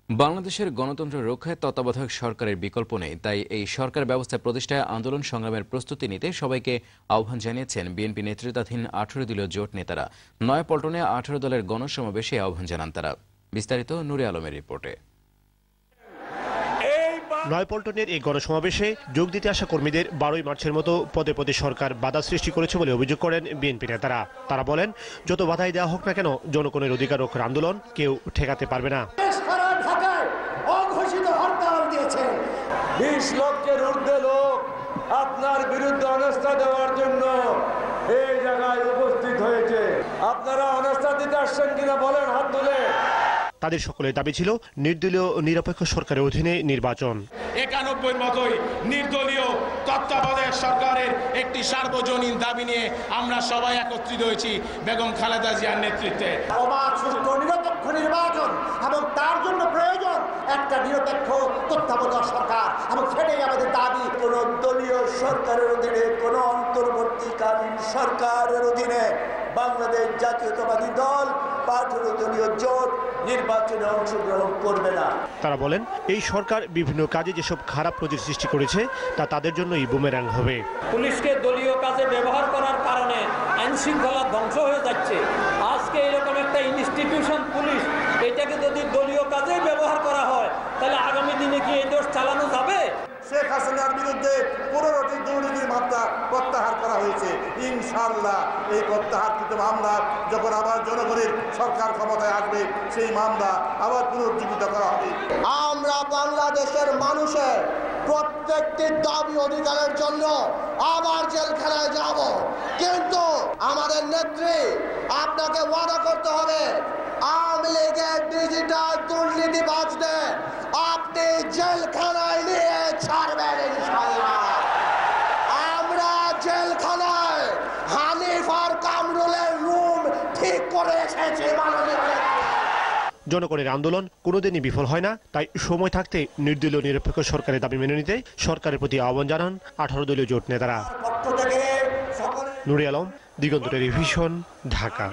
বাংলাদেশের গণতন্ত্র রক্ষায় তত্ত্বাবধায়ক সরকারের বিকল্প নেই, তাই এই সরকার ব্যবস্থা প্রতিষ্ঠায় আন্দোলন সংগ্রামের প্রস্তুতি নিতে সবাইকে আহ্বান জানিয়েছেন বিএনপি নেতৃত্বাধীন 18 দলীয় জোট নেতারা। নয়াপল্টনে 18 দলের গণসমাবেশে আহ্বান জানান তারা। বিস্তারিত নূরে আলমের রিপোর্টে। নয়াপল্টনের এই গণসমাবেশে যোগ দিতে আসা কর্মীদের 12 মার্চের মতো পদে পদে সরকার বাধা সৃষ্টি করেছে বলে অভিযোগ করেন বিএনপি নেতারা। তারা বলেন, যত বাধাই দেওয়া হোক না কেন, জনগণের অধিকার রক্ষার আন্দোলন কেউ ঠেকাতে পারবে না। 20 লক্ষের ঊর্ধ্বে লোক আপনার বিরুদ্ধে অনাস্থা দেওয়ার জন্য এই জায়গায় উপস্থিত হয়েছে। আপনারা অনাস্থা দিতে আসছেন কিনা বলেন, হাত তুলে। তাদের সকলের দাবি ছিল নির্দলীয় নিরপেক্ষ সরকারের অধীনে নির্বাচন। 91 মতোই নির্দলীয় তত্ত্বাবধায়ক সরকারের একটি সার্বজনীন দাবি নিয়ে আমরা সবাই একত্রিত হয়েছি বেগম খালেদা জিয়ার নেতৃত্বে। অবাধ, সুষ্ঠু, নিরপেক্ষ নির্বাচন এবং তার জন্য প্রয়োজন একটা নিরপেক্ষ তত্ত্বাবধায়ক সরকার, এবং সেটাই আমাদের দাবি। কোন দলীয় সরকারের অধীনে, কোন অন্তর্বর্তীকালীন সরকারের অধীনে বাংলাদেশ জাতীয়তাবাদী দল 18 দলীয় জোট নির্বাচনে অংশগ্রহণ করবে না। তারা বলেন, এই সরকার বিভিন্ন কাজে যেসব খারাপ প্রজেক্ট সৃষ্টি করেছে তা তাদের জন্যই বুমেরাং হবে। পুলিশকে দলীয় কাজে ব্যবহার করার কারণে আইন শৃঙ্খলা ধ্বংস হয়ে যাচ্ছে। আজকে এরকম একটা ইনস্টিটিউশন পুলিশ, এটাকে যদি দলীয় কাজে ব্যবহার করা হয়, তাহলে আগামী দিনে কি এই দেশ চালানো যাবে? শেখ হাসিনার বিরুদ্ধে 15টি দুর্নীতির মামলা প্রত্যাহার করা হয়েছে। ইনশাআল্লাহ এই প্রত্যাহারকৃত মামলা যখন আবার জনগণের সরকার ক্ষমতায় আসবে, সেই মামলা আবার পুনর্জীবিত করা হবে। আমরা বাংলাদেশের মানুষের প্রত্যেকটি দাবি অধিকারের জন্য আবার জেলখানায় যাব, কিন্তু আমাদের নেত্রী আপনাকে ওয়াদা করতে হবে, আওয়ামী লীগের ডিজিটাল দুর্নীতিবাজদের আপনি জেলখানায় নিয়ে ছাড়বেন ইনশাআল্লাহ। আমরা জেলখানায় হানিফ আর কামরুলের রুম ঠিক করে এসেছি। জনগণের আন্দোলন কোনোদিনই বিফল হয় না, তাই সময় থাকতে নির্দলীয় নিরপেক্ষ সরকারের দাবি মেনে নিতে সরকারের প্রতি আহ্বান জানান 18 দলীয় জোট নেতারা। নূরে আলম, দিগন্ত টেলিভিশন, ঢাকা।